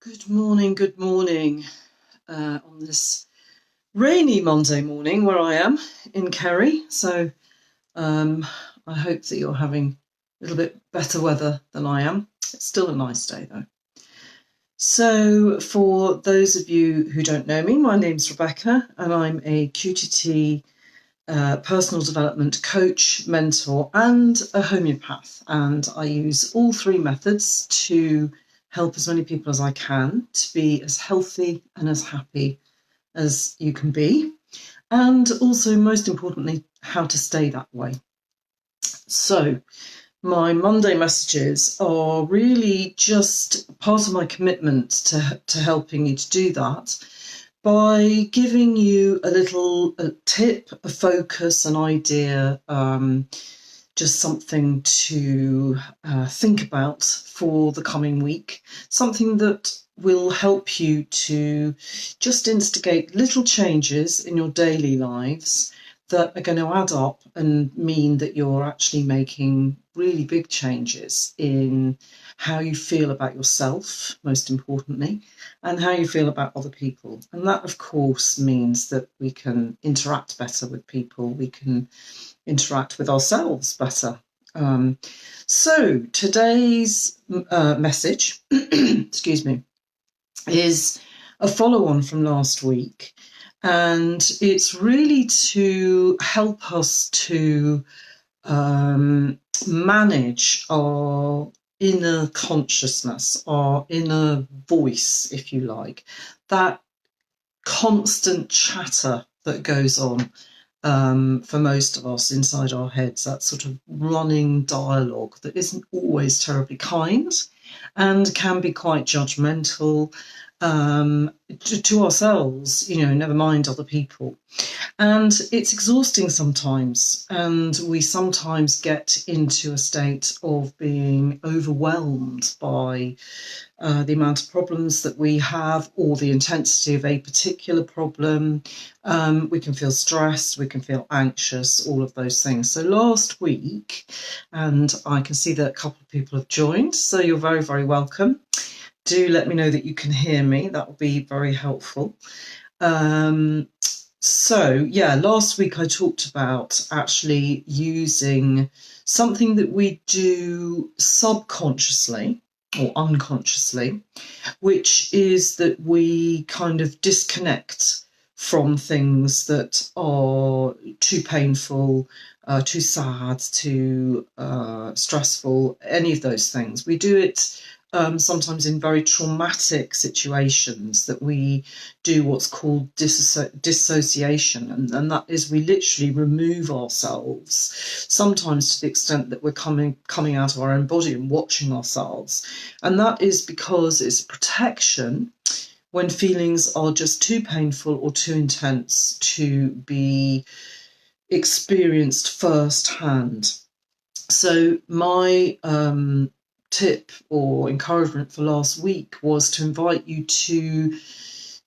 Good morning on this rainy Monday morning where I am in Kerry. So I hope that you're having a little bit better weather than I am. It's still a nice day though. So for those of you who don't know me, my name's Rebecca and I'm a QTT personal development coach, mentor and a homeopath. And I use all three methods to help as many people as I can to be as healthy and as happy as you can be. And also, most importantly, how to stay that way. So my Monday messages are really just part of my commitment to helping you to do that by giving you a tip, a focus, an idea, just something to think about for the coming week, something that will help you to just instigate little changes in your daily lives that are going to add up and mean that you're actually making really big changes in how you feel about yourself, most importantly, and how you feel about other people. And that, of course, means that we can interact better with people, we can interact with ourselves better. So today's message, excuse me, is a follow-on from last week. And it's really to help us to manage our inner consciousness, our inner voice, if you like, that constant chatter that goes on for most of us inside our heads, that sort of running dialogue that isn't always terribly kind and can be quite judgmental to ourselves, never mind other people. And it's exhausting sometimes, and we sometimes get into a state of being overwhelmed by the amount of problems that we have or the intensity of a particular problem. We can feel stressed, we can feel anxious, all of those things. So last week, and I can see that a couple of people have joined, so you're very, very welcome. Do let me know that you can hear me. That will be very helpful. Last week I talked about actually using something that we do subconsciously or unconsciously, which is that we kind of disconnect from things that are too painful, too sad, too stressful, any of those things. We do it sometimes in very traumatic situations, that we do what's called dissociation, and that is we literally remove ourselves, sometimes to the extent that we're coming out of our own body and watching ourselves. And that is because it's protection when feelings are just too painful or too intense to be experienced firsthand. So my tip or encouragement for last week was to invite you to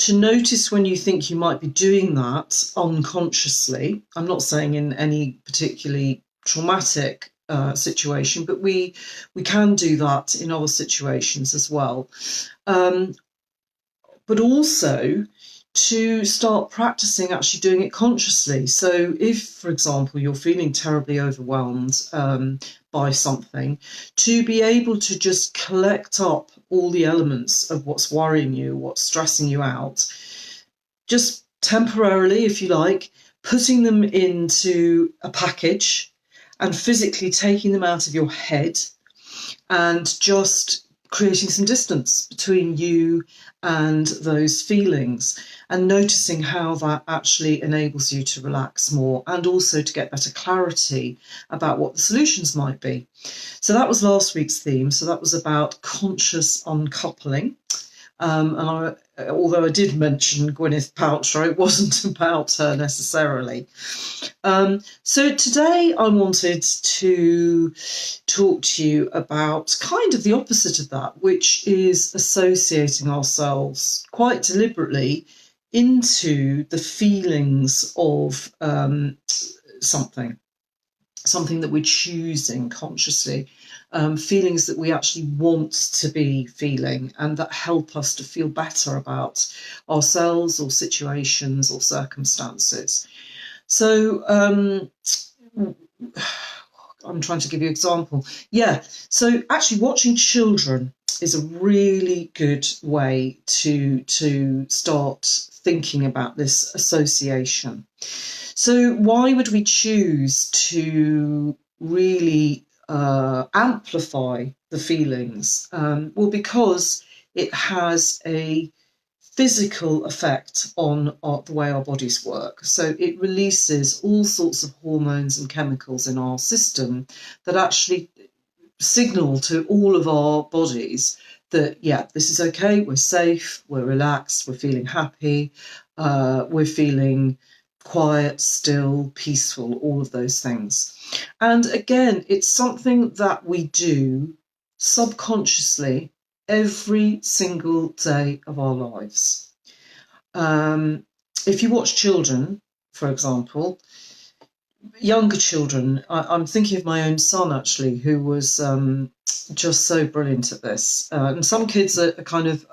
notice when you think you might be doing that unconsciously. I'm not saying in any particularly traumatic situation, but we can do that in other situations as well. But also to start practicing actually doing it consciously. So if, for example, you're feeling terribly overwhelmed by something, to be able to just collect up all the elements of what's worrying you, what's stressing you out, just temporarily, if you like, putting them into a package and physically taking them out of your head and just creating some distance between you and those feelings, and noticing how that actually enables you to relax more and also to get better clarity about what the solutions might be. So that was last week's theme. So that was about conscious uncoupling. Although I did mention Gwyneth Paltrow, it wasn't about her necessarily. So today I wanted to talk to you about kind of the opposite of that, which is associating ourselves quite deliberately into the feelings of something that we're choosing consciously. feelings that we actually want to be feeling and that help us to feel better about ourselves or situations or circumstances. So I'm trying to give you an example. Yeah, so actually watching children is a really good way to start thinking about this association. So why would we choose to really amplify the feelings? Well, because it has a physical effect on the way our bodies work. So it releases all sorts of hormones and chemicals in our system that actually signal to all of our bodies that, yeah, this is okay, we're safe, we're relaxed, we're feeling happy, we're feeling quiet, still, peaceful, all of those things. And again, it's something that we do subconsciously every single day of our lives. If you watch children, for example, younger children, I'm thinking of my own son actually, who was just so brilliant at this. And some kids are kind of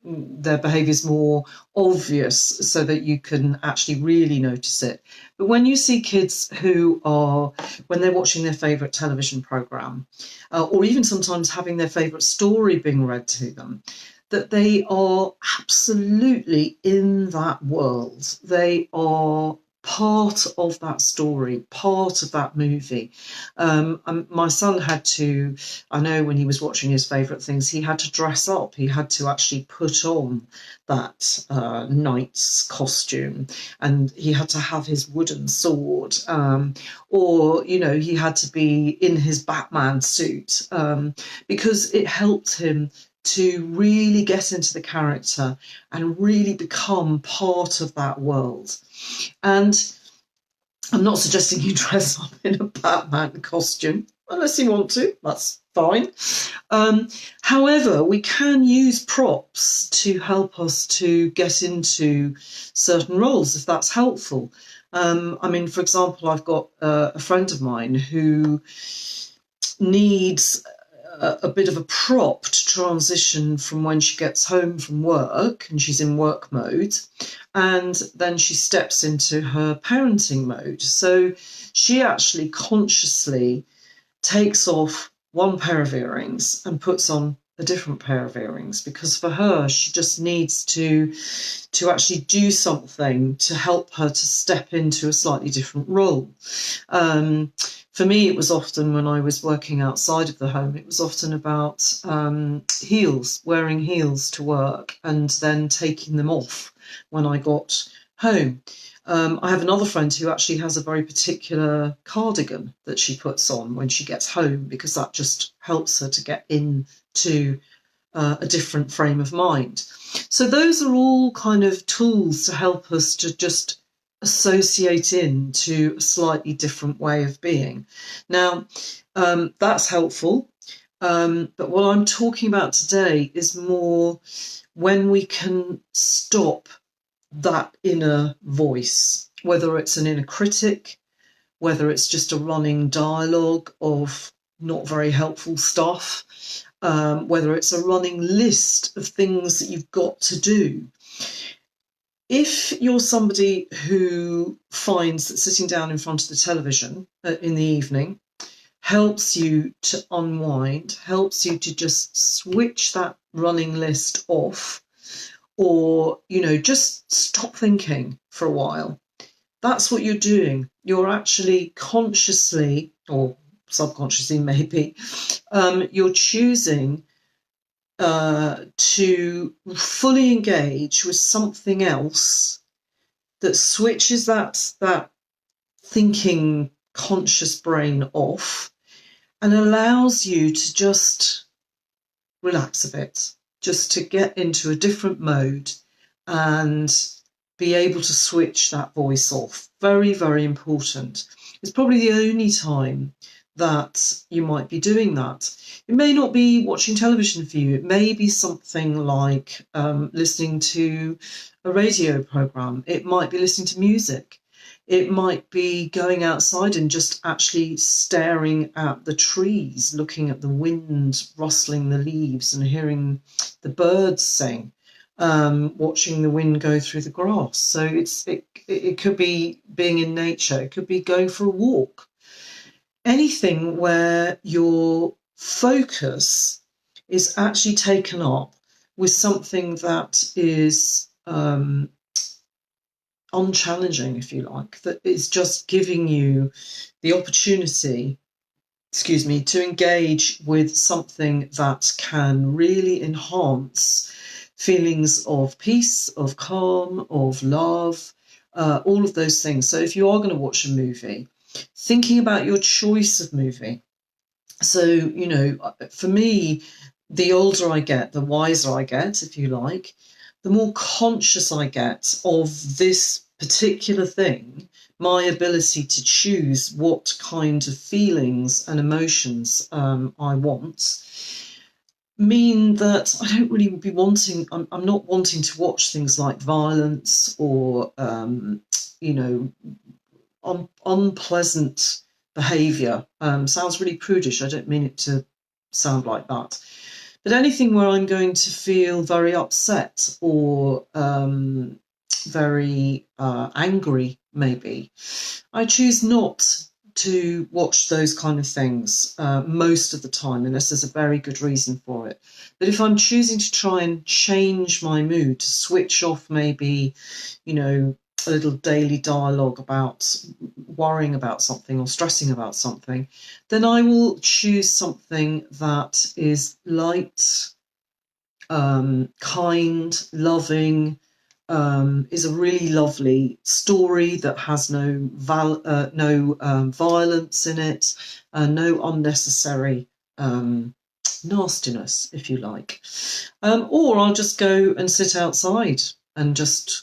their behaviour is more obvious, so that you can actually really notice it. But when you see kids who are, when they're watching their favourite television programme, or even sometimes having their favourite story being read to them, that they are absolutely in that world. They are part of that story, part of that movie. My son had to, I know when he was watching his favourite things, he had to dress up. He had to actually put on that knight's costume, and he had to have his wooden sword, or, you know, he had to be in his Batman suit, because it helped him to really get into the character and really become part of that world. And I'm not suggesting you dress up in a Batman costume, unless you want to, that's fine. However, we can use props to help us to get into certain roles, if that's helpful. I mean, for example, I've got a friend of mine who needs a bit of a prop to transition from when she gets home from work and she's in work mode, and then she steps into her parenting mode. So she actually consciously takes off one pair of earrings and puts on a different pair of earrings, because for her, she just needs to actually do something to help her to step into a slightly different role. For me, it was often, when I was working outside of the home, it was often about heels, wearing heels to work and then taking them off when I got home. I have another friend who actually has a very particular cardigan that she puts on when she gets home, because that just helps her to get into a different frame of mind. So those are all kind of tools to help us to just associate into a slightly different way of being. Now, that's helpful. But what I'm talking about today is more when we can stop that inner voice, whether it's an inner critic, whether it's just a running dialogue of not very helpful stuff, whether it's a running list of things that you've got to do. If you're somebody who finds that sitting down in front of the television in the evening helps you to unwind, helps you to just switch that running list off, or, you know, just stop thinking for a while, that's what you're doing. You're actually consciously, or subconsciously maybe, you're choosing to fully engage with something else that switches that thinking conscious brain off and allows you to just relax a bit, just to get into a different mode and be able to switch that voice off. Very, very important. It's probably the only time that you might be doing that. It may not be watching television for you. It may be something like listening to a radio program. It might be listening to music. It might be going outside and just actually staring at the trees, looking at the wind rustling the leaves and hearing the birds sing, watching the wind go through the grass. So it could be being in nature. It could be going for a walk. Anything where your focus is actually taken up with something that is unchallenging, if you like, that is just giving you the opportunity, to engage with something that can really enhance feelings of peace, of calm, of love, all of those things. So if you are going to watch a movie, thinking about your choice of movie. So, for me, the older I get, the wiser I get, if you like, the more conscious I get of this particular thing, my ability to choose what kind of feelings and emotions I want, mean that I don't really be wanting, I'm not wanting to watch things like violence or, unpleasant behaviour. Sounds really prudish. I don't mean it to sound like that. But anything where I'm going to feel very upset or very angry, maybe, I choose not to watch those kind of things most of the time, unless there's a very good reason for it. But if I'm choosing to try and change my mood, to switch off maybe, a little daily dialogue about worrying about something or stressing about something, then I will choose something that is light, kind, loving, is a really lovely story that has no violence in it, no unnecessary nastiness, if you like. Or I'll just go and sit outside and just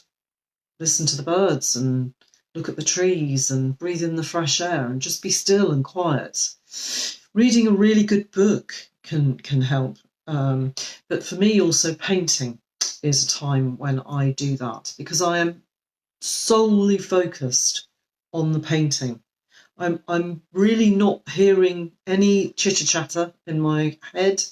listen to the birds and look at the trees and breathe in the fresh air and just be still and quiet. Reading a really good book can help. But for me, also painting is a time when I do that, because I am solely focused on the painting. I'm really not hearing any chitter chatter in my head.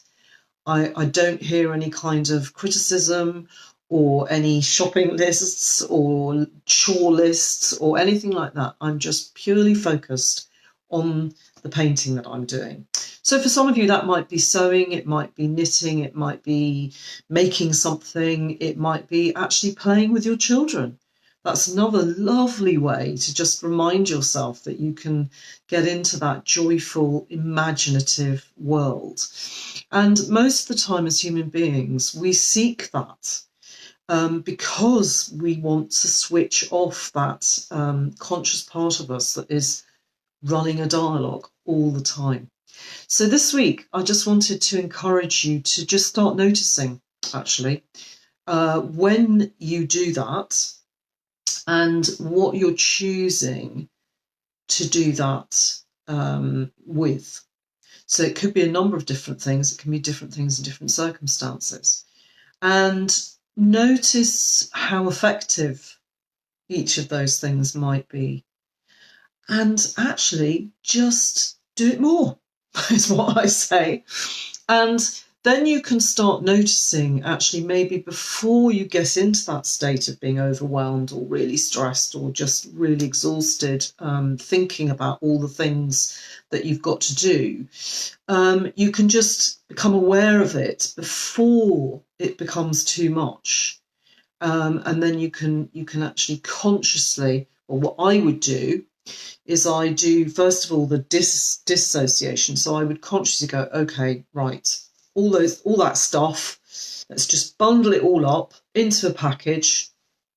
I don't hear any kind of criticism or any shopping lists or chore lists or anything like that. I'm just purely focused on the painting that I'm doing. So for some of you, that might be sewing, it might be knitting, it might be making something, it might be actually playing with your children. That's another lovely way to just remind yourself that you can get into that joyful, imaginative world. And most of the time as human beings, we seek that because we want to switch off that conscious part of us that is running a dialogue all the time. So this week, I just wanted to encourage you to just start noticing, actually, when you do that and what you're choosing to do that with. So it could be a number of different things. It can be different things in different circumstances. And notice how effective each of those things might be. And actually just do it more, is what I say. And then you can start noticing, actually, maybe before you get into that state of being overwhelmed or really stressed or just really exhausted, thinking about all the things that you've got to do, you can just become aware of it before it becomes too much. And then you can actually consciously, or what I would do is I do, first of all, the dissociation. So I would consciously go, okay, right, all that stuff, let's just bundle it all up into a package,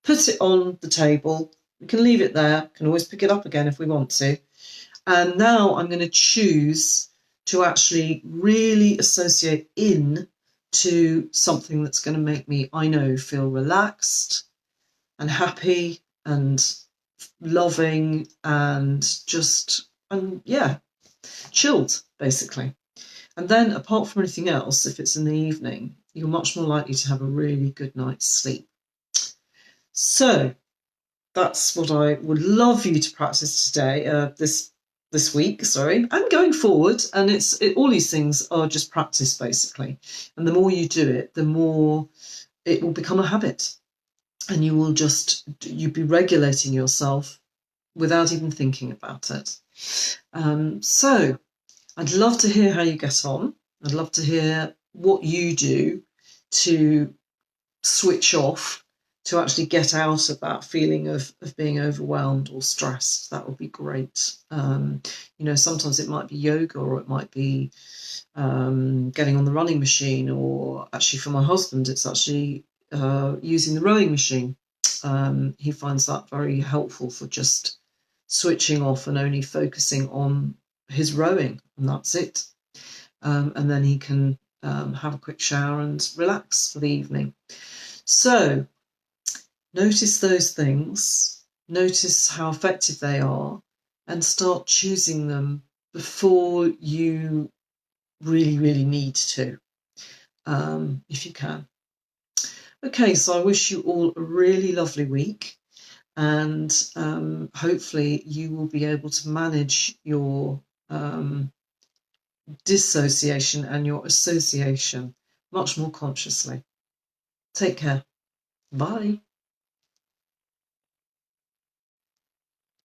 put it on the table. We can leave it there, can always pick it up again if we want to. And now I'm going to choose to actually really associate in to something that's going to make me, I know, feel relaxed and happy and loving and just, chilled, basically. And then, apart from anything else, if it's in the evening, you're much more likely to have a really good night's sleep. So that's what I would love you to practice today, this week, sorry, and going forward. And all these things are just practice, basically. And the more you do it, the more it will become a habit, and you'll be regulating yourself without even thinking about it. So I'd love to hear how you get on. I'd love to hear what you do to switch off, to actually get out of that feeling of being overwhelmed or stressed. That would be great. Sometimes it might be yoga, or it might be getting on the running machine, or actually for my husband, it's actually using the rowing machine. He finds that very helpful for just switching off and only focusing on his rowing, and that's it. And then he can have a quick shower and relax for the evening. So notice those things, notice how effective they are, and start choosing them before you really, really need to, if you can. Okay, so I wish you all a really lovely week, and hopefully you will be able to manage your dissociation and your association much more consciously. Take care. Bye.